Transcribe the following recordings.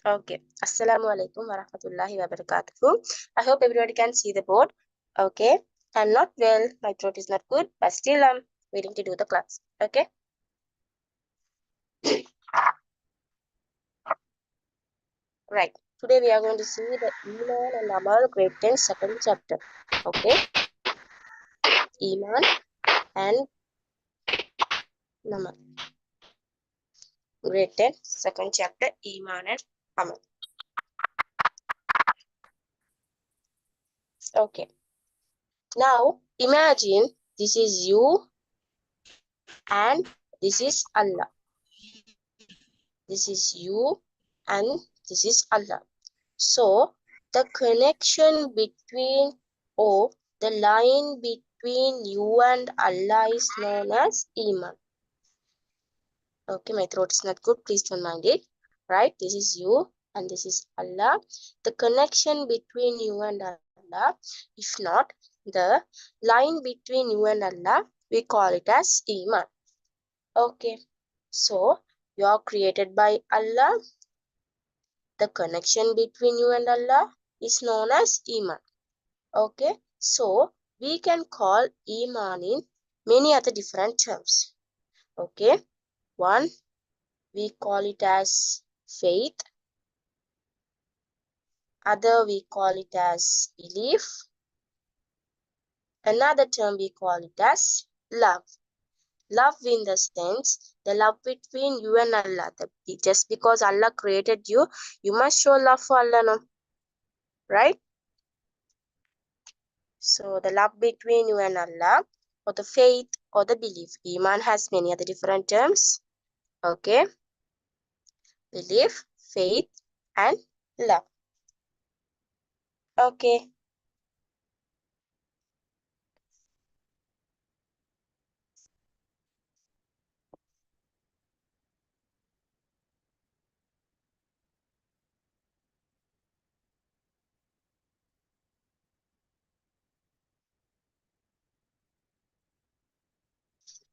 Okay. Assalamu alaikum wa rahmatullahi wa barakatuh. I hope everybody can see the board. Okay. I'm not well. My throat is not good, but still I'm willing to do the class. Okay. Right. Today we are going to see the Iman and Amal grade 10 second chapter. Okay. Iman and Amal. Grade 10 second chapter Iman and Amal. Okay. Now imagine this is you and this is Allah. This is you and this is Allah. So the connection between or the line between you and Allah is known as Iman. Okay, my throat is not good. Please don't mind it. Right? This is you and this is Allah. The connection between you and Allah, if not the line between you and Allah, we call it as Iman. Okay. So you are created by Allah. The connection between you and Allah is known as Iman. Okay, so we can call Iman in many other different terms. Okay, one, we call it as faith. Other, we call it as belief. Another term, we call it as love. Love in the sense, the love between you and Allah. Just because Allah created you, you must show love for Allah, no? Right? So the love between you and Allah, or the faith, or the belief. Iman has many other different terms. Okay. Belief, faith, and love. Okay.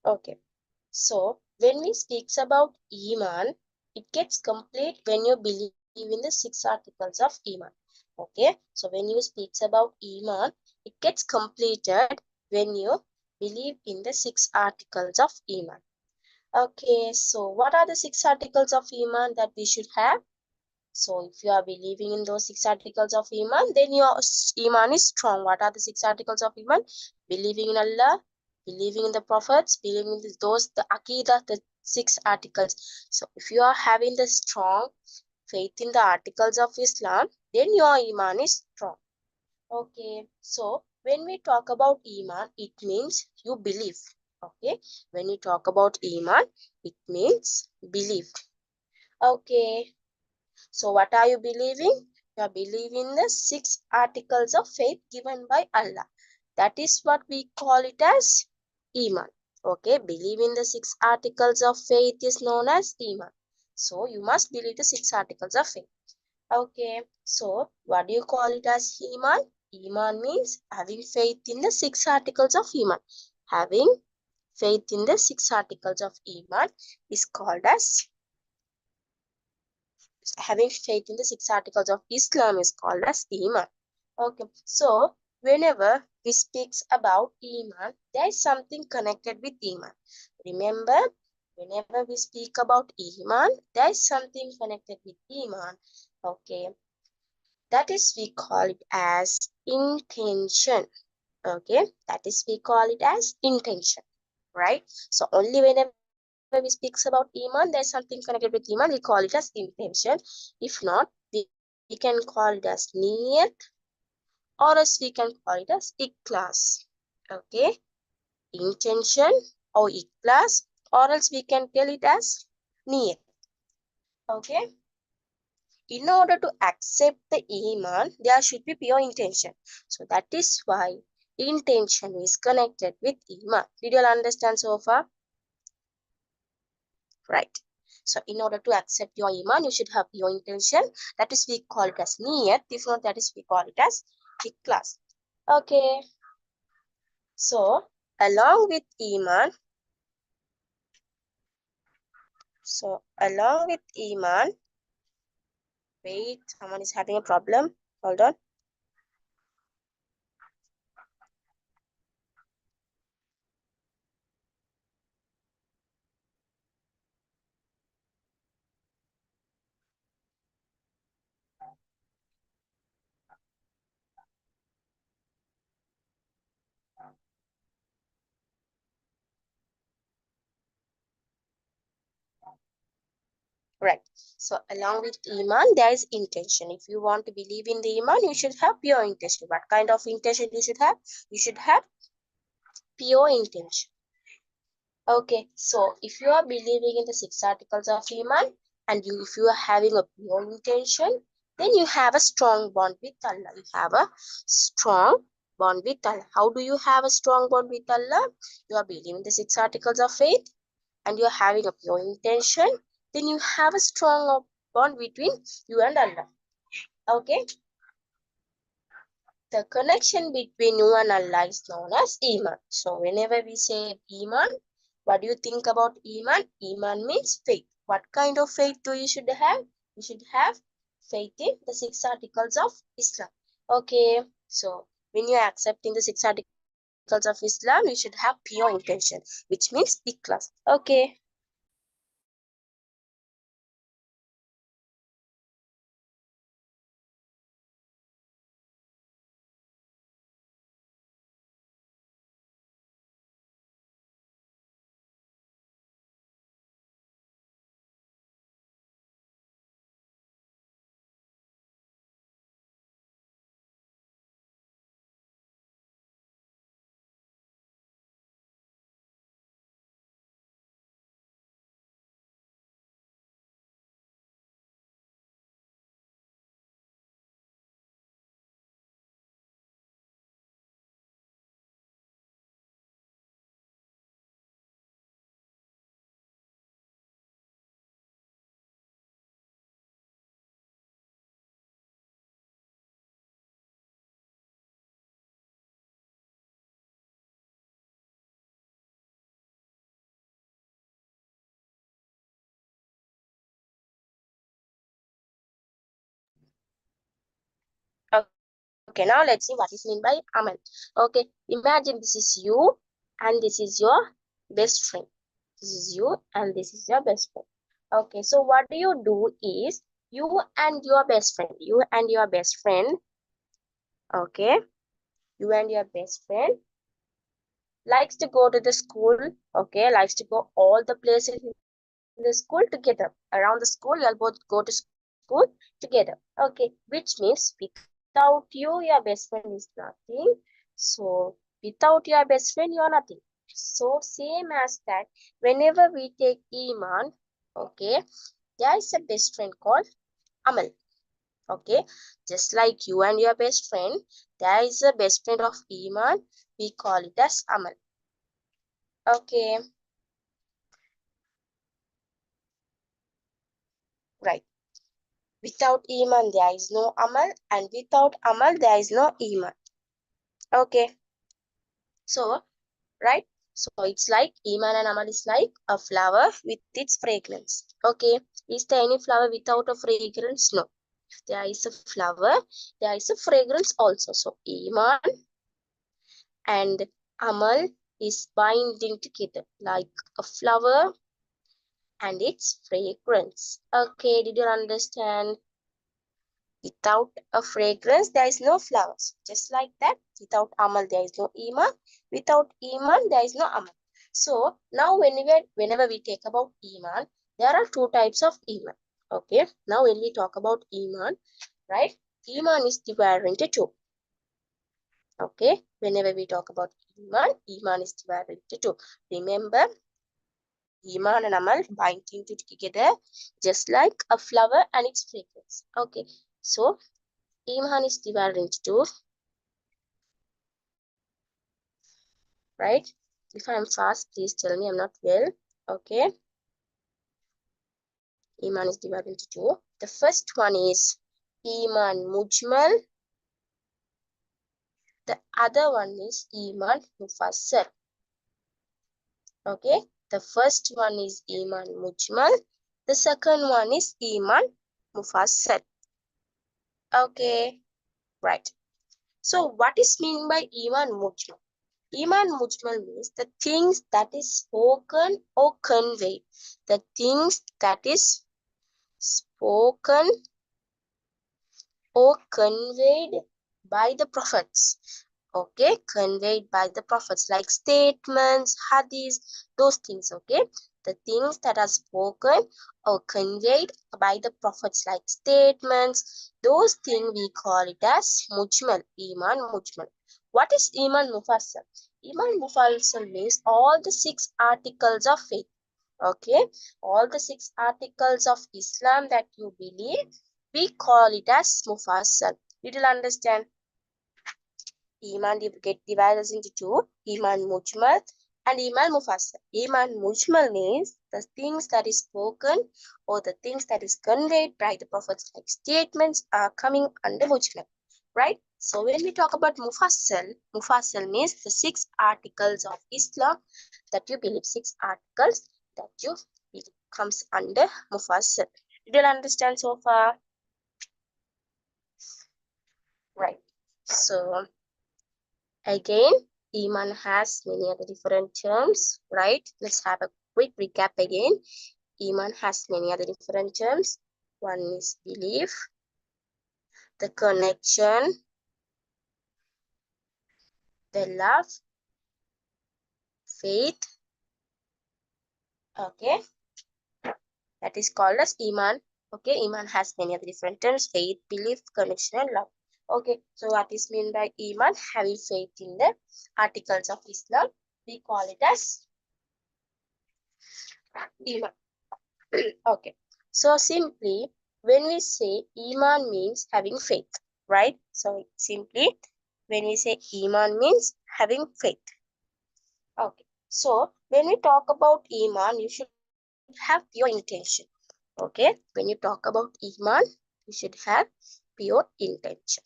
Okay. So when we speaks about Iman, it gets complete when you believe in the 6 articles of Iman. Okay. So when you speaks about Iman, it gets completed when you believe in the 6 articles of Iman. Okay. So what are the 6 articles of Iman that we should have? So if you are believing in those 6 articles of Iman, then your Iman is strong. What are the 6 articles of Iman? Believing in Allah, believing in the prophets, believing in the Aqidah, the 6 articles. So if you are having the strong faith in the articles of Islam, then your Iman is strong. Okay, so when we talk about Iman, it means you believe. Okay, when we talk about Iman, it means belief. Okay. So what are you believing? You are believing the 6 articles of faith given by Allah. That is what we call it as Iman. Okay, believing the 6 articles of faith is known as Iman. So you must believe the 6 articles of faith. Okay, so what do you call it as Iman? Iman means having faith in the 6 articles of Iman. Having faith in the 6 articles of Iman is called as having faith in the 6 articles of Islam is called as Iman. Okay, so whenever we speaks about Iman, there is something connected with Iman. Remember, whenever we speak about Iman, there is something connected with Iman. Okay, that is we call it as intention. Okay, that is we call it as intention, right? So only whenever we speaks about Iman, there's something connected with Iman, we call it as intention. If not, we can call it as niyat, or else we can call it as ikhlas. Okay, intention or ikhlas, or else we can tell it as niyat. Okay, in order to accept the Iman, there should be pure intention. So that is why intention is connected with Iman. Did you all understand so far? Right. So in order to accept your Iman, you should have your intention. That is we call it as niyat. If not, that is we call it as ikhlas. Okay. So along with Iman, along with Iman, Wait, someone is having a problem. Hold on. Right. So along with Iman, there is intention. If you want to believe in the Iman, you should have pure intention. What kind of intention you should have? You should have pure intention. Okay, so if you are believing in the six articles of Iman and if you are having a pure intention, then you have a strong bond with Allah. You have a strong bond with Allah. How do you have a strong bond with Allah? You are believing the six articles of faith and you are having a pure intention, then you have a strong bond between you and Allah. Okay, the connection between you and Allah is known as Iman. So whenever we say Iman, what do you think about Iman? Iman means faith. What kind of faith do you should have? You should have faith in the six articles of Islam. Okay, so when you are accepting the six articles of Islam, you should have pure intention, which means ikhlas. Okay. Okay, now let's see what is meant by Amal. Okay, imagine this is you and this is your best friend. This is you and this is your best friend. Okay, so what you do is you and your best friend, okay, you and your best friend likes to go to the school, okay, likes to go all the places in the school together. Around the school, you'll both go to school together. Okay, which means without you, your best friend is nothing. So without your best friend, you're nothing. So same as that, whenever we take Iman, okay, there is a best friend called Amal. Okay, just like you and your best friend, there is a best friend of Iman. We call it as Amal. Okay, right. Without Iman, there is no Amal, and without Amal, there is no Iman. Okay, so, right? So, it's like Iman and Amal is like a flower with its fragrance. Okay, is there any flower without a fragrance? No. If there is a flower, there is a fragrance also. So, Iman and Amal is binding together like a flower and its fragrance. Okay, did you understand? Without a fragrance, there is no flowers. Just like that, without Amal, there is no Iman. Without Iman, there is no Amal. So now whenever we take about Iman, there are two types of Iman. Okay. Now when we talk about Iman, right? Iman is divided into two. Okay. Whenever we talk about Iman, Iman is divided into two. Remember, Iman and Amal binding together just like a flower and its fragrance. Okay. So Iman is divided into two, right? If I'm fast, please tell me I'm not well. Okay. Iman is divided into two. The first one is Iman Mujmal. The other one is Iman Mufassal. Okay. The first one is Iman Mujmal. The second one is Iman Mufassal. Okay, right. So what is mean by Iman Mujmal? Iman Mujmal means the things that is spoken or conveyed. The things that is spoken or conveyed by the prophets. Okay, conveyed by the prophets like statements, hadiths, those things. Okay, the things that are spoken or conveyed by the prophets like statements, those things we call it as mujmal, Iman Mujmal. What is Iman Mufassal? Iman Mufassal means all the 6 articles of faith. Okay, all the 6 articles of Islam that you believe, we call it as Mufassal. Did you understand? Iman get divided into two, Iman Mujmal and Iman Mufassal. Iman Mujmal means the things that is spoken or the things that is conveyed by the prophets like statements are coming under Mujmal, right? So when we talk about Mufassal, Mufassal means the 6 articles of Islam that you believe, 6 articles that you believe comes under Mufassal. Did you understand so far? Right. So again, Iman has many other different terms, right? Let's have a quick recap again. Iman has many other different terms. One is belief, the connection, the love, faith. Okay, that is called as Iman. Okay, Iman has many other different terms: faith, belief, connection, and love. Okay, so what is meant by Iman? Having faith in the articles of Islam. We call it as Iman. Okay, so simply when we say Iman means having faith, right? So simply when we say Iman means having faith. Okay, so when we talk about Iman, you should have pure intention. Okay, when you talk about Iman, you should have pure intention.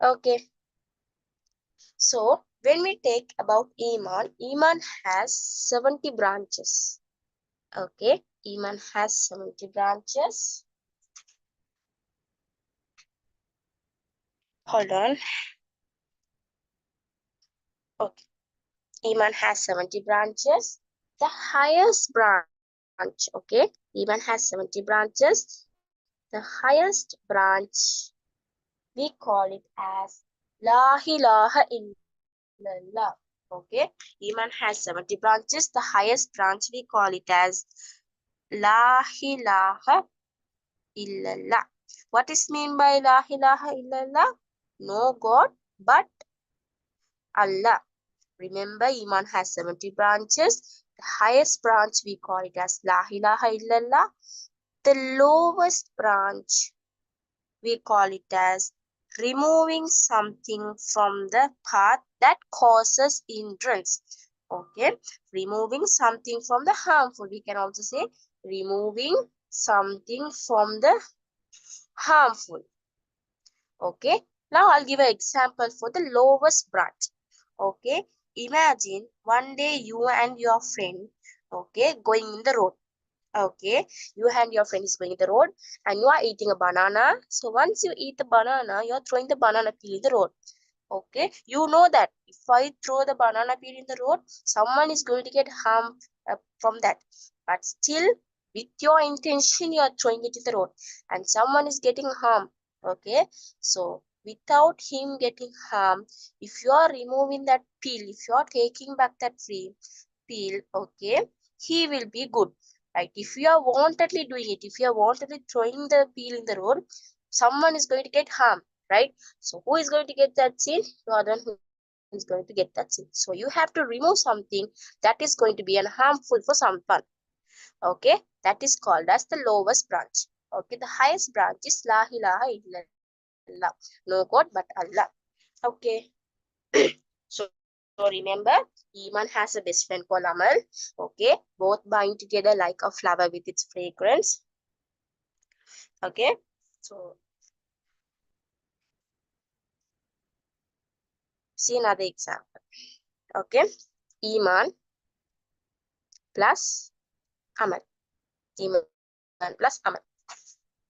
Okay, so when we take about Iman, Iman has 70 branches. Okay, Iman has 70 branches. Hold on. Okay. Iman has 70 branches. The highest branch, okay? Iman has 70 branches. The highest branch, we call it as La ilaha illallah. Okay? Iman has 70 branches. The highest branch, we call it as La ilaha illallah. What is mean by La ilaha illallah? No God but Allah. Remember, Iman has 70 branches. The highest branch, we call it as La ilaha illallah. The lowest branch, we call it as removing something from the path that causes hindrance. Okay, removing something from the harmful. We can also say removing something from the harmful. Okay, now I'll give an example for the lowest branch. Okay, imagine one day you and your friend, okay, going in the road. Okay, you and your friend is going in the road and you are eating a banana. So once you eat the banana, you're throwing the banana peel in the road. Okay, you know that if I throw the banana peel in the road, someone is going to get harmed from that. But still, with your intention, you are throwing it in the road and someone is getting harmed. Okay, so without him getting harmed, if you are removing that peel, if you are taking back that free peel, okay, he will be good. Right? If you are wantedly doing it, if you are wantedly throwing the peel in the road, someone is going to get harmed, right? So who is going to get that sin? You are the one who is going to get that sin. So you have to remove something that is going to be harmful for someone. Okay, that is called as the lowest branch. Okay, the highest branch is La ilaha illallah. No God but Allah. Okay. So remember, Iman has a best friend called Amal. Okay, both bind together like a flower with its fragrance. Okay, so see another example. Okay, Iman plus Amal. Iman plus Amal.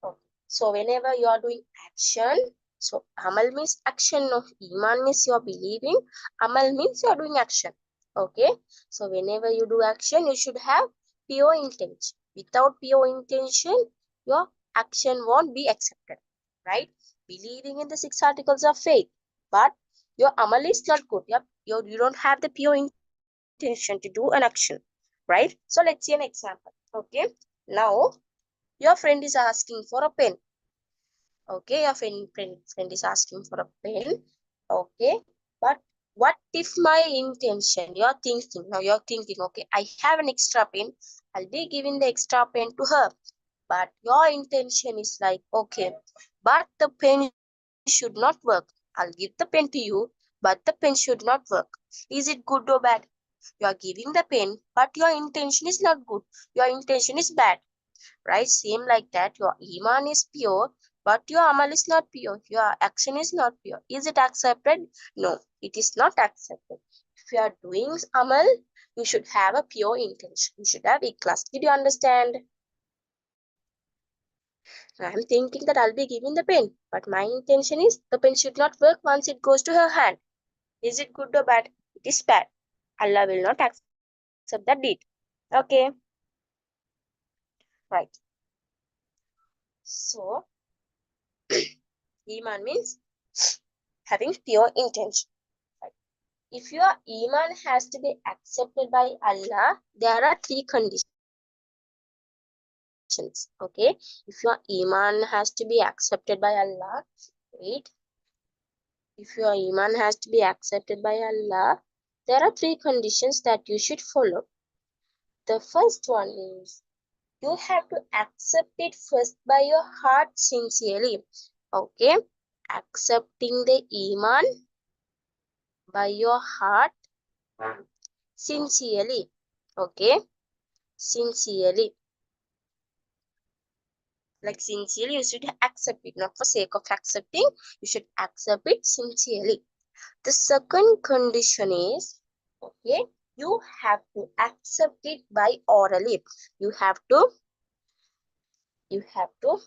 Okay. So whenever you are doing action, so Amal means action, no? Iman means you are believing. Amal means you are doing action. Okay. So whenever you do action, you should have pure intention. Without pure intention, your action won't be accepted. Right? Believing in the 6 articles of faith, but your Amal is not good. Yep. You don't have the pure intention to do an action. Right? So let's see an example. Okay. Now your friend is asking for a pen. Okay, your friend is asking for a pen. Okay, but what if my intention, you're thinking, okay, I have an extra pen, I'll be giving the extra pen to her. But your intention is like, okay, but the pen should not work. I'll give the pen to you, but the pen should not work. Is it good or bad? You are giving the pen, but your intention is not good. Your intention is bad, right? Same like that, your Iman is pure, but your Amal is not pure. Your action is not pure. Is it accepted? No, it is not accepted. If you are doing Amal, you should have a pure intention. You should have ikhlas. Did you understand? I'm thinking that I'll be giving the pen, but my intention is the pen should not work once it goes to her hand. Is it good or bad? It is bad. Allah will not accept that deed. Okay, right. So, Iman means having pure intention. Right. If your Iman has to be accepted by Allah, there are three conditions. Okay. If your Iman has to be accepted by Allah, wait. If your Iman has to be accepted by Allah, there are three conditions that you should follow. The first one is you have to accept it first by your heart sincerely. Okay. Accepting the Iman by your heart sincerely. Okay. Sincerely. Like sincerely, you should accept it, not for sake of accepting. You should accept it sincerely. The second condition is, okay, you have to accept it by orally. You have to, you have to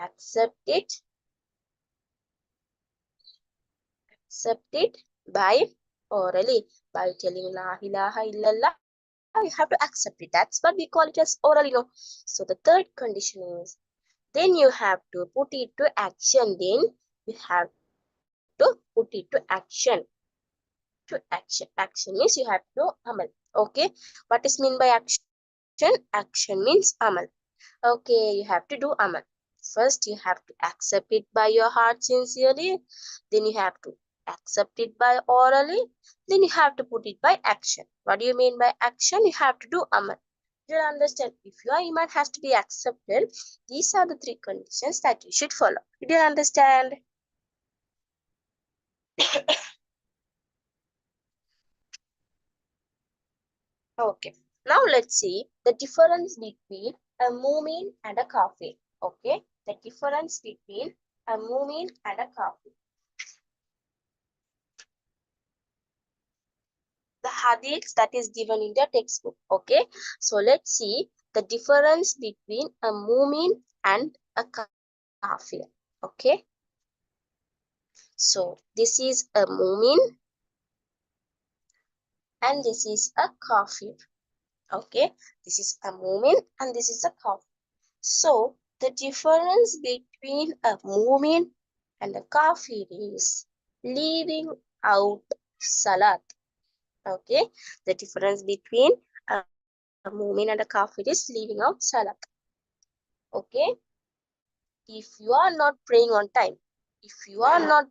accept it by orally, by telling la ilaha illallah. You have to accept it. That's what we call it as orally, no? So the third condition is, then you have to put it to action. Then you have to put it to action. Action means you have to amal. Okay, what is mean by action? Action means amal. Okay, you have to do amal. First you have to accept it by your heart sincerely, then you have to accept it by orally, then you have to put it by action. What do you mean by action? You have to do amal. You understand? If your Iman has to be accepted, these are the three conditions that you should follow. Did you understand? Okay. Now let's see the difference between a mu'min and a kafir. Okay. The difference between a mu'min and a kafir. The hadiths that is given in the textbook. Okay. So let's see the difference between a mu'min and a kafir. Okay. So this is a mu'min and this is a kafir. Okay. This is a mu'min and this is a kafir. So the difference between a mu'min and a kafir is leaving out salat. Okay, the difference between a mu'min and a kafir is leaving out salat. Okay, if you are not praying on time, if you are not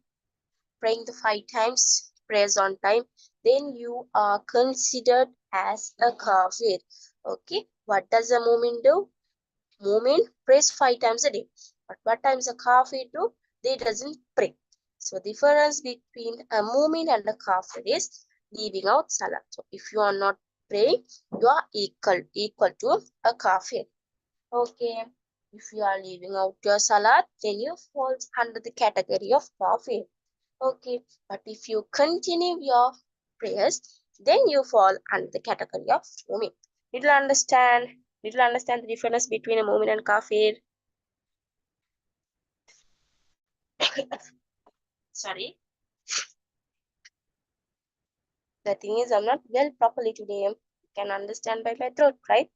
praying the 5 times prayers on time, then you are considered as a kafir. Okay, what does a mu'min do? Mu'min prays 5 times a day. But what times a kafir do? They doesn't pray. So difference between a mu'min and a kafir is leaving out salat. So if you are not praying, you are equal to a kafir. Okay. If you are leaving out your salat, then you fall under the category of kafir. Okay. But if you continue your prayers, then you fall under the category of mu'min. Did you understand? Did you understand the difference between a mu'min and kafir? Sorry. The thing is, I'm not well properly today. You can understand by my throat, right?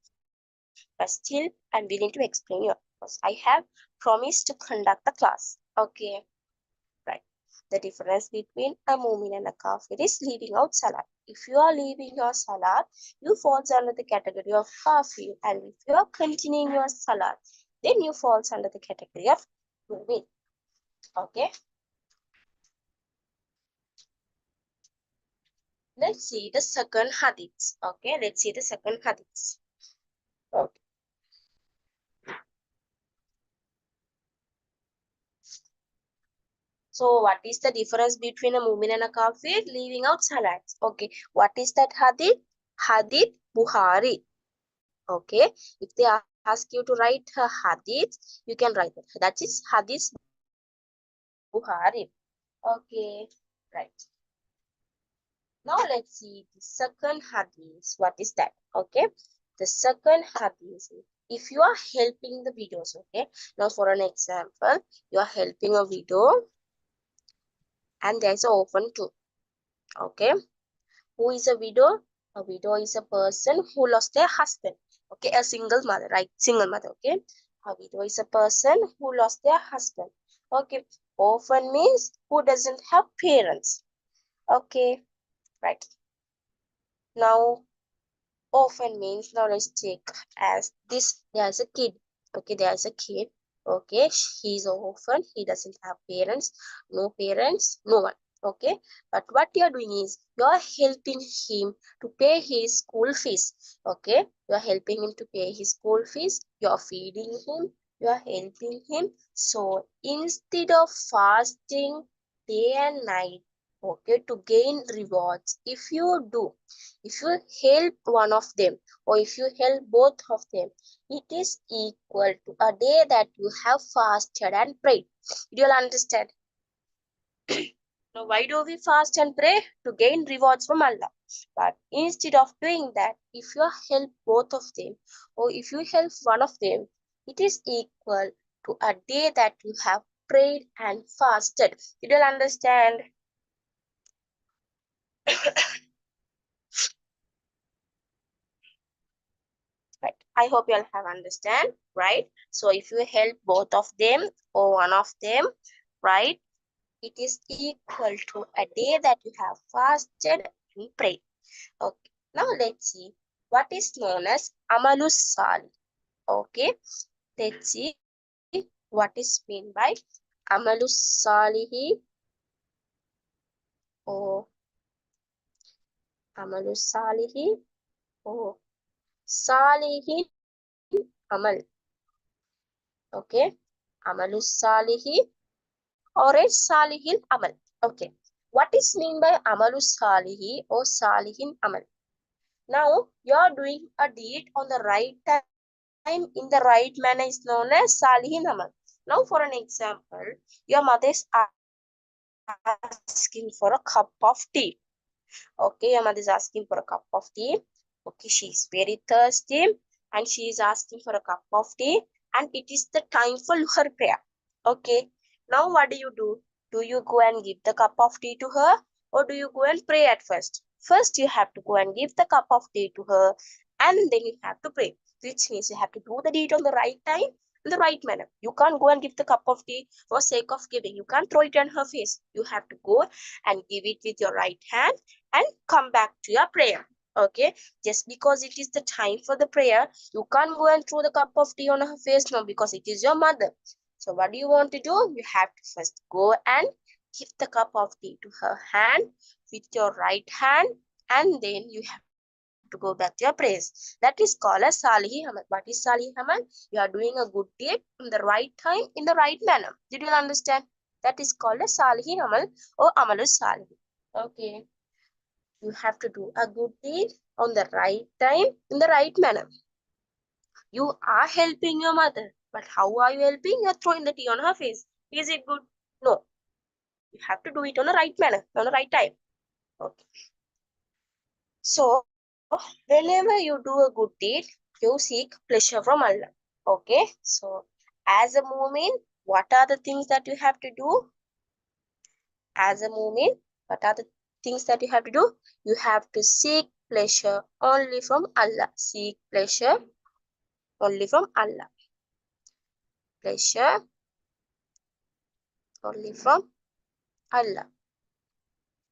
But still, I'm willing to explain you because I have promised to conduct the class. Okay, right. The difference between a mu'min and a kafir is leaving out salat. If you are leaving your salat, you falls under the category of kafir, and if you are continuing your salat, then you falls under the category of mu'min. Okay. Let's see the second hadith. Okay, let's see the second hadith. Okay. So what is the difference between a mu'min and a kafir? Leaving out salats. Okay. What is that hadith? Hadith Buhari. Okay. If they ask you to write a hadith, you can write it. That is hadith Buhari. Okay. Right. Now let's see the second hadith. What is that? Okay. The second hadith. If you are helping the videos, okay. Now for an example, you are helping a widow and there's an orphan too. Okay. Who is a widow? A widow is a person who lost their husband. Okay, a single mother, right? Single mother, okay? A widow is a person who lost their husband. Okay, orphan means who doesn't have parents. Okay, right. Now, orphan means, now let's take as this, there's a kid. Okay, there's a kid. Okay, he's an orphan. He doesn't have parents, no one. Okay, but what you're doing is you're helping him to pay his school fees. Okay, you're helping him to pay his school fees, you're feeding him, you're helping him. So instead of fasting day and night, okay, to gain rewards, if you help one of them or if you help both of them, it is equal to a day that you have fasted and prayed. You'll understand. Now, why do we fast and pray? To gain rewards from Allah. But instead of doing that, if you help both of them or if you help one of them, it is equal to a day that you have prayed and fasted. You will understand. Right. I hope you'll have understand, right? So if you help both of them or one of them, right, it is equal to a day that you have fasted and prayed. Okay. Now let's see what is known as Amalus Salih. Okay. Let's see what is meant by Amalus Salihi or Amalus Salihi or Salihin Amal. Okay. Amalus Salihi or a Salihin Amal. Okay. What is mean by Amalus Salihi or Salihin Amal? Now, you're doing a deed on the right time in the right manner is known as Salihin Amal. Now, for an example, your mother is asking for a cup of tea. Okay, your mother is asking for a cup of tea. Okay, she's very thirsty and she is asking for a cup of tea, and it is the time for her prayer. Okay, now what do? Do you go and give the cup of tea to her or do you go and pray at first? First, you have to go and give the cup of tea to her and then you have to pray, which means you have to do the deed on the right time in the right manner. You can't go and give the cup of tea for sake of giving. You can't throw it on her face. You have to go and give it with your right hand and come back to your prayer. Okay, just because it is the time for the prayer, you can't go and throw the cup of tea on her face now because it is your mother. So what do you want to do? You have to first go and give the cup of tea to her hand with your right hand, and then you have to go back to your praise. That is called a Salihi Amal. What is Salihi Amal? You are doing a good deed in the right time, in the right manner. Did you understand? That is called a Salihi Amal or Amalus Salihi. Okay. You have to do a good deed on the right time, in the right manner. You are helping your mother, but how are you helping? You're throwing the tea on her face. Is it good? No. You have to do it on the right manner, on the right time. Okay. So, whenever you do a good deed, you seek pleasure from Allah. Okay. So, as a mu'min, what are the things that you have to do? As a mu'min, what are the things that you have to do? You have to seek pleasure only from Allah. Seek pleasure only from Allah. Pleasure only from Allah.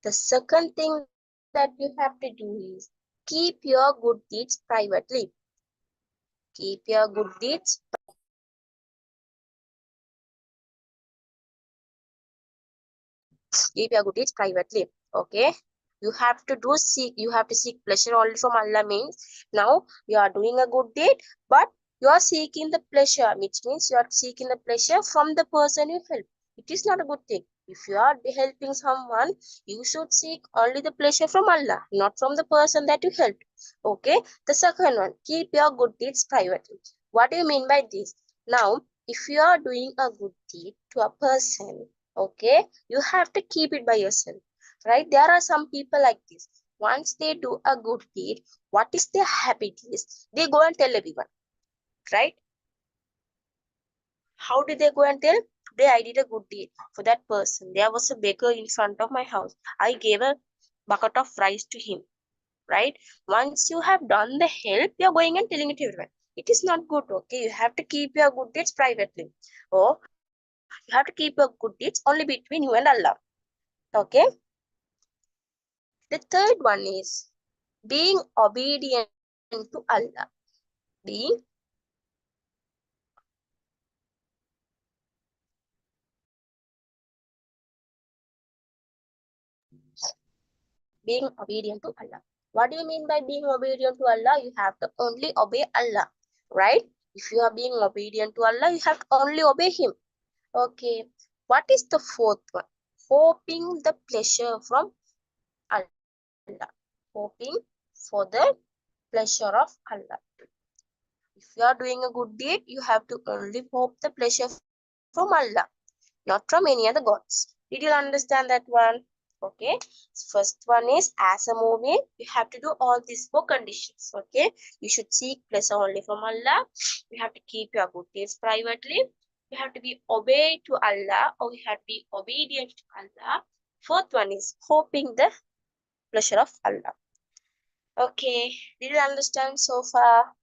The second thing that you have to do is keep your good deeds privately. Keep your good deeds privately. Okay. You have to seek pleasure only from Allah means now you are doing a good deed, but you are seeking the pleasure, which means you are seeking the pleasure from the person you help. It is not a good thing. If you are helping someone, you should seek only the pleasure from Allah, not from the person that you helped. Okay. The second one, keep your good deeds privately. What do you mean by this? Now, if you are doing a good deed to a person, okay, you have to keep it by yourself, right? There are some people like this. Once they do a good deed, what is their habit is they go and tell everyone, right? How did they go and tell? Today I did a good deed for that person. There was a beggar in front of my house. I gave a bucket of rice to him, right? Once you have done the help, you're going and telling it to everyone. It is not good, okay? You have to keep your good deeds privately. Or you have to keep your good deeds only between you and Allah. Okay? The third one is being obedient to Allah. Being being obedient to Allah. What do you mean by being obedient to Allah? You have to only obey Allah, right? If you are being obedient to Allah, you have to only obey Him. Okay. What is the fourth one? Hoping the pleasure from Allah. Hoping for the pleasure of Allah. If you are doing a good deed, you have to only hope the pleasure from Allah, not from any other gods. Did you understand that one? Okay. First one is as a mu'min, you have to do all these four conditions. Okay. You should seek pleasure only from Allah. You have to keep your good deeds privately. You have to be obeyed to Allah, or you have to be obedient to Allah. Fourth one is hoping the pleasure of Allah. Okay. Did you understand so far?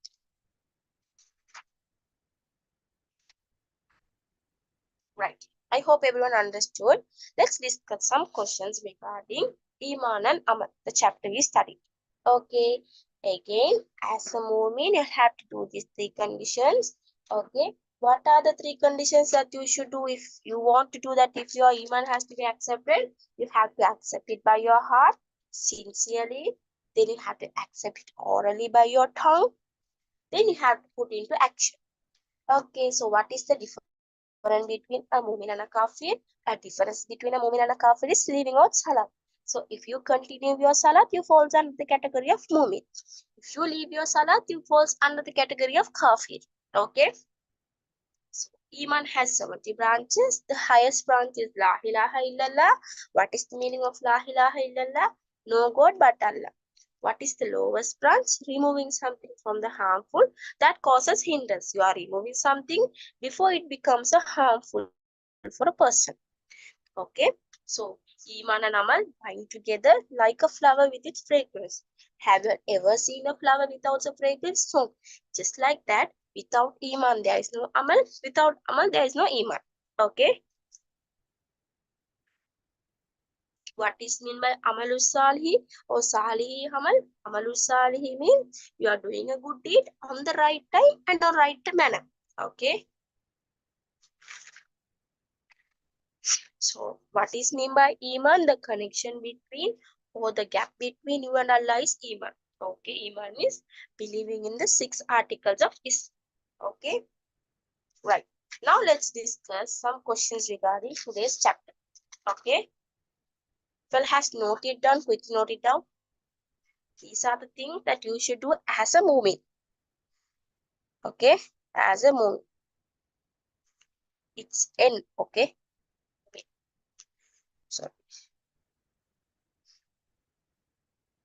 Right. I hope everyone understood. Let's discuss some questions regarding Iman and Amal, the chapter we studied. Okay. Again, as a mu'min, you have to do these three conditions. Okay. What are the three conditions that you should do if you want to do that? If your Iman has to be accepted, you have to accept it by your heart sincerely. Then you have to accept it orally by your tongue. Then you have to put into action. Okay. So what is the difference between a mu'min and a kafir? A difference between a mu'min and a kafir is leaving out salat. So if you continue your salat, you fall under the category of mu'min. If you leave your salat, you fall under the category of kafir. Okay. So Iman has 70 branches. The highest branch is La ilaha illallah. What is the meaning of La ilaha illallah? No God but Allah. What is the lowest branch? Removing something from the harmful that causes hindrance. You are removing something before it becomes a harmful for a person. Okay. So Iman and Amal bind together like a flower with its fragrance. Have you ever seen a flower without a fragrance? So just like that, without Iman there is no Amal. Without Amal there is no Iman. Okay. What is mean by Amalus Salihi or Salihi Amal? Amalus Salihi means you are doing a good deed on the right time and on right manner. Okay. So what is mean by Iman? The connection between or the gap between you and Allah is Iman. Okay. Iman is believing in the 6 articles of Islam. Okay. Right. Now let's discuss some questions regarding today's chapter. Okay. Well, has noted down, quickly note it down. These are the things that you should do as a mu'min. Okay, as a mu'min. It's N, okay? Sorry.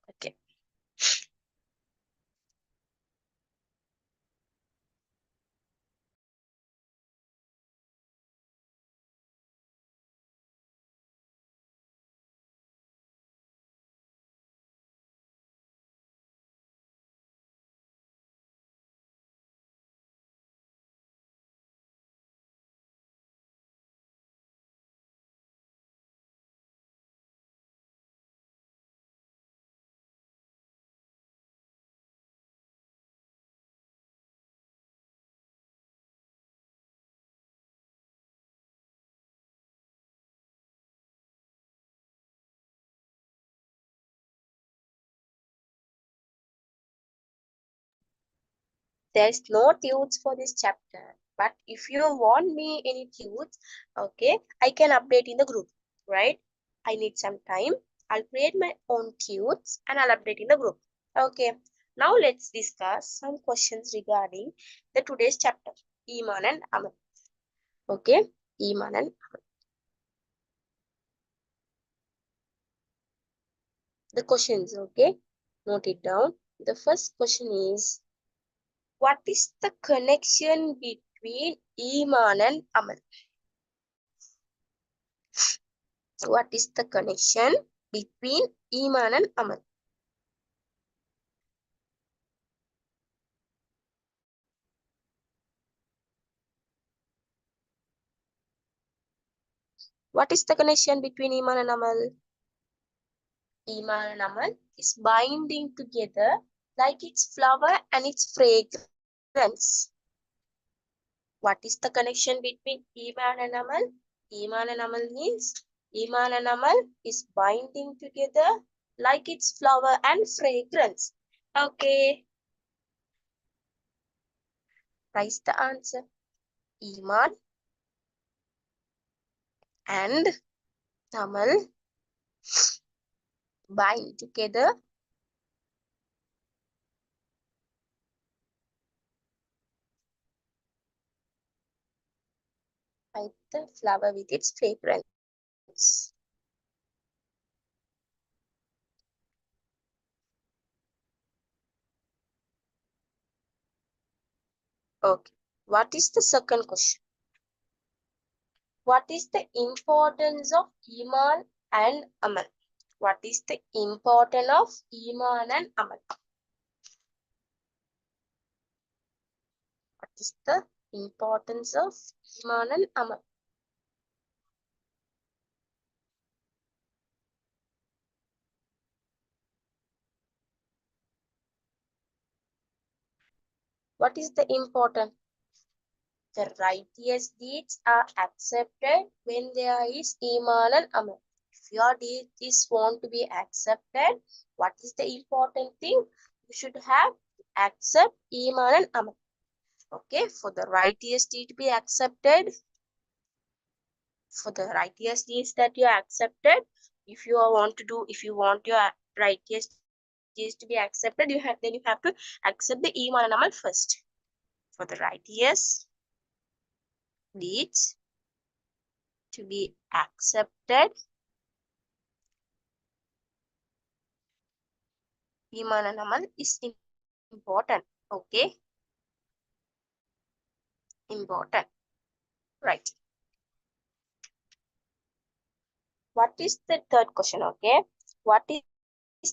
Okay. there's no tunes for this chapter. But if you want me any tunes, okay, I can update in the group, right? I need some time. I'll create my own tunes and I'll update in the group. Okay. Now let's discuss some questions regarding the today's chapter, Iman and Amal. Okay, Iman and Amal. The questions, okay? Note it down. The first question is, what is the connection between Iman and Amal? What is the connection between Iman and Amal? What is the connection between Iman and Amal? Iman and Amal is binding together like its flower and its fragrance. What is the connection between Iman and Amal? Iman and Amal means Iman and Amal is binding together like its flower and fragrance. Okay, write the answer. Iman and Amal bind together like the flower with its fragrance. Okay, what is the second question? What is the importance of Iman and Amal? What is the importance of Iman and Amal? What is the importance of Iman and Amal? What is the importance? The righteous deeds are accepted when there is Iman and Amal. If your deed is want to be accepted, what is the important thing? You should have accept Iman and Amal. Okay, for the righteous deed to be accepted, for the righteous deeds that you accepted, if you want to do, if you want your righteous deeds to be accepted, then you have to accept the Iman and Amal first. For the righteous deeds to be accepted, Iman and Amal is important. Okay, important. Right. What is the third question? Okay, what is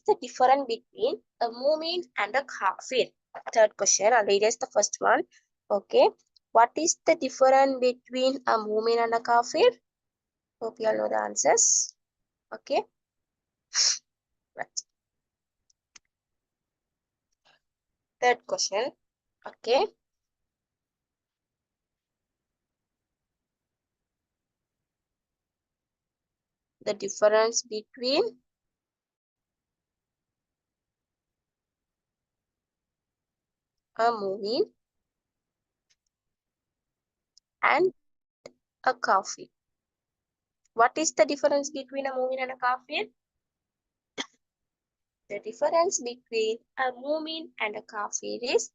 the difference between a mu'min and a kafir? Third question, I'll read as the first one. Okay, what is the difference between a mu'min and a kafir? Hope you all know the answers. Okay, right. Third question. Okay, the difference between a mu'min and a kafir. What is the difference between a mu'min and a kafir? The difference between a mu'min and a kafir is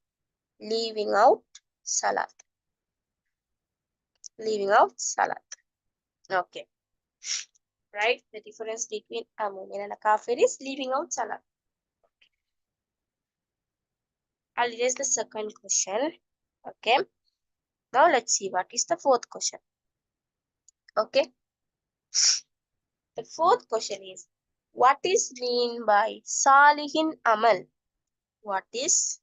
leaving out salat. Leaving out salat. Okay. Right? The difference between a mu'min and a kafir is leaving out salat. I'll erase the second question. Okay. Now let's see what is the fourth question. Okay. The fourth question is, what is mean by Salihin Amal? What is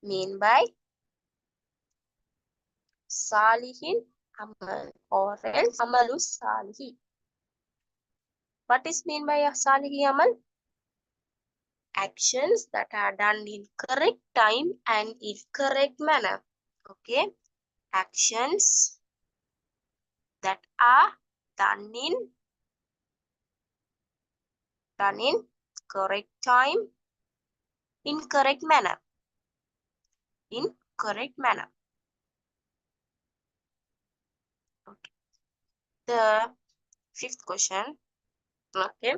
mean by Salihin Amal or else Amalus Salihi? What is mean by Salihi Amal? Actions that are done in correct time and in correct manner. Okay. Actions that are done in correct time, in correct manner. in correct manner. Okay. The fifth question. Okay.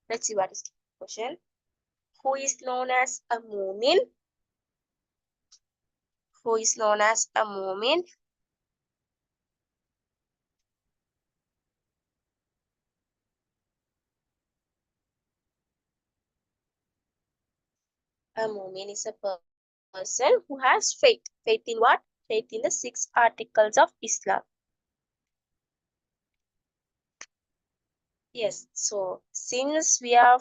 Let's see what is the question. Who is known as a mu'min? Who is known as a mu'min? A mu'min is a person who has faith. Faith in what? Faith in the 6 articles of Islam. Yes, so since we are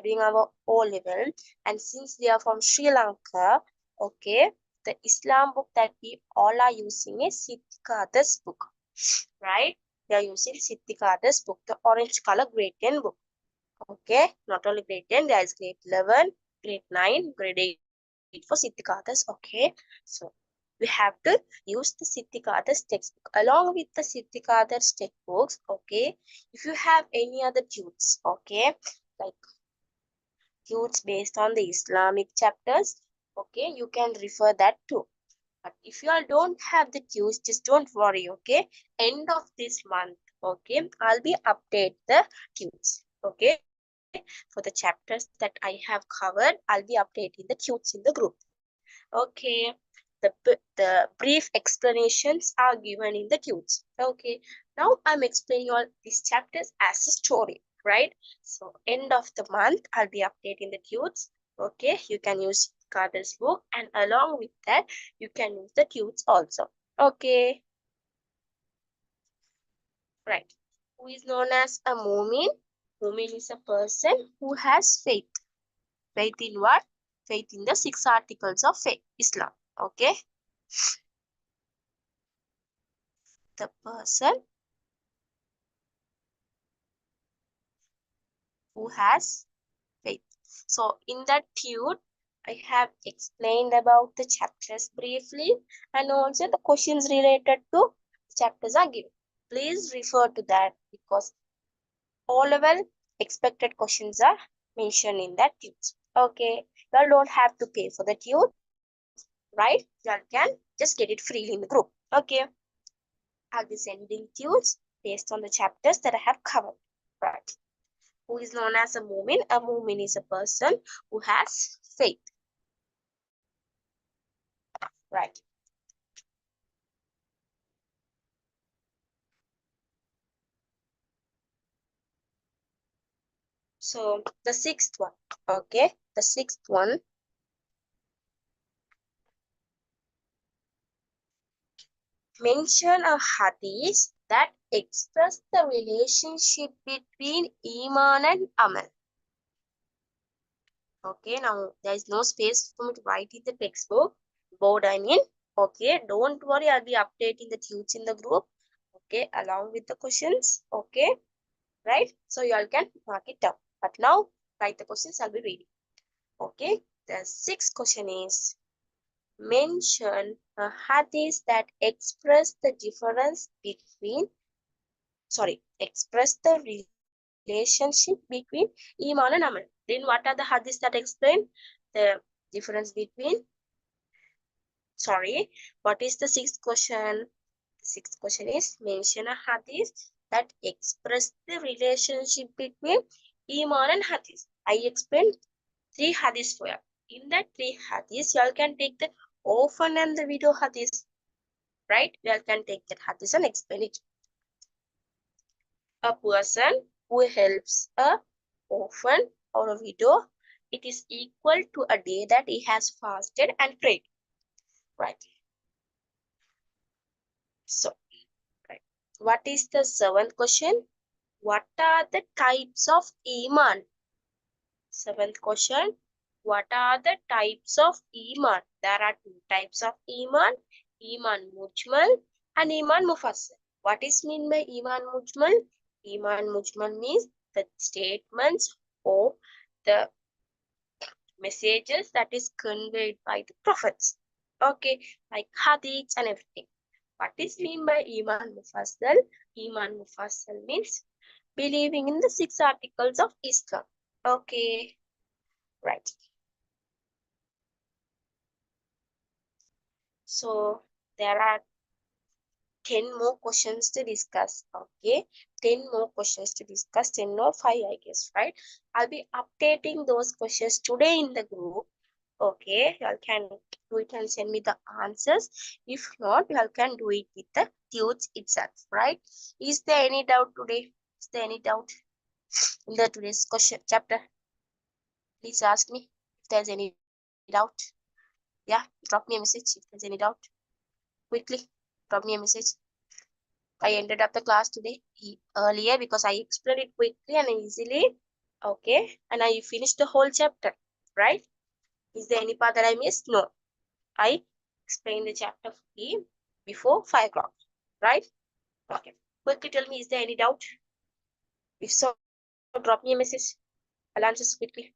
doing our O level and since we are from Sri Lanka, okay, the Islam book that we all are using is Siddhikada's book, right? We are using Siddhikada's book, the orange color grade 10 book. Okay, not only grade 10, there is grade 11, grade 9, grade 8 for Siddhikada's. Okay, so we have to use the Siddhikada's textbook along with the Siddhikada's textbooks. Okay, if you have any other tunes, okay, like tunes based on the Islamic chapters, okay, you can refer that too. But if you all don't have the tunes, just don't worry, okay? End of this month, okay, I'll be update the tunes, okay? For the chapters that I have covered, I'll be updating the tunes in the group. Okay, the brief explanations are given in the tunes. Okay, now I'm explaining all these chapters as a story, right? So end of the month, I'll be updating the tunes. Okay, you can use Carter's book and along with that, you can use the tunes also. Okay, right. Who is known as a mu'min? Mu'min is a person who has faith. Faith in what? Faith in the 6 articles of faith, Islam. Okay, the person who has faith. So in that tune, I have explained about the chapters briefly and also the questions related to chapters are given. Please refer to that because all level expected questions are mentioned in that tunes. Okay, you all don't have to pay for the tune, right? You all can just get it freely in the group. Okay, I'll be sending tunes based on the chapters that I have covered. Right. Who is known as a mu'min? A mu'min is a person who has faith. Right. So the sixth one, okay, the sixth one, mention a hadith that express the relationship between Iman and Amal. Okay, now there is no space for me to write in the textbook. Board, I mean. Okay, don't worry, I'll be updating the tunes in the group. Okay, along with the questions. Okay, right? So you all can mark it down. But now, write the questions, I'll be reading. Okay, the sixth question is mention a hadith that express the relationship between Iman and Amal. Then what are the hadiths that explain the difference between, what is the sixth question? The sixth question is mention a hadith that express the relationship between Iman and hadith. I explained 3 hadiths for you. In that 3 hadiths, you all can take the orphan and the widow hadith, right? You all can take that hadith and explain it. A person who helps a orphan or a widow, it is equal to a day that he has fasted and prayed, right? So, right. What is the seventh question? What are the types of Iman? Seventh question. What are the types of Iman? There are 2 types of Iman. Iman Mujmal and Iman Mufassal. What is mean by Iman Mujmal? Iman Mujmal means the statements or the messages that is conveyed by the prophets. Okay, like hadiths and everything. What is mean by Iman Mufassal? Iman Mufassal means believing in the 6 articles of Islam. Okay, right. So there are 10 more questions to discuss. Okay, 10 more questions to discuss, 10 or 5, I guess, right? I'll be updating those questions today in the group. Okay, you all can do it and send me the answers. If not, you all can do it with the tudes itself, right? Is there any doubt today? Is there any doubt in the today's question chapter? Please ask me if there's any doubt. Yeah, drop me a message if there's any doubt. Quickly, drop me a message. I ended up the class today earlier because I explained it quickly and easily. Okay, and I finished the whole chapter, right? Is there any part that I missed? No. I explained the chapter fully before 5 o'clock, right? Okay. Quickly tell me, is there any doubt? If so, drop me a message. I'll answer quickly.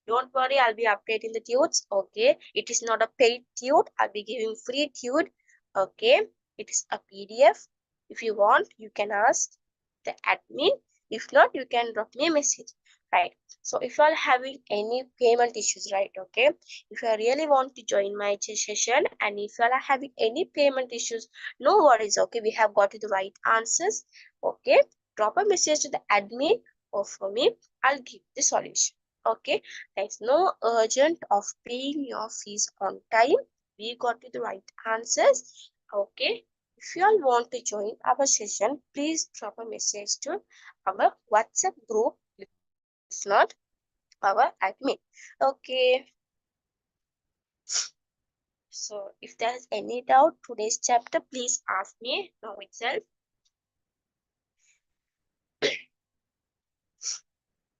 Don't worry, I'll be updating the tudes. Okay. It is not a paid tude. I'll be giving free tude. Okay. It is a PDF. If you want, you can ask the admin. If not, you can drop me a message. Right. So if you are having any payment issues, right? Okay. If you really want to join my session and if you are having any payment issues, no worries. Okay. We have got the right answers. Okay. Drop a message to the admin or for me. I'll give the solution. Okay, there's no urgent of paying your fees on time. We got to the right answers. Okay, if you all want to join our session, please drop a message to our WhatsApp group. If not, our admin. Okay, so if there's any doubt today's chapter, please ask me now itself.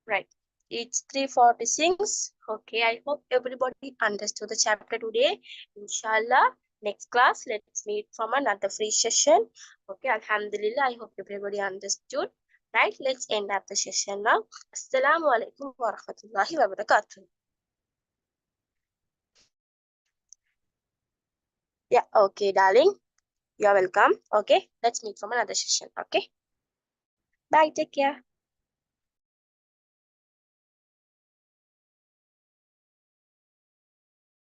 Right. It's 3:46. Okay, I hope everybody understood the chapter today. Inshallah, next class, let's meet from another free session. Okay, Alhamdulillah, I hope everybody understood. Right, let's end up the session now. Assalamu alaikum wa rahmatullahi wa barakatuh. Yeah, okay, darling. You're welcome. Okay, let's meet from another session. Okay, bye, take care.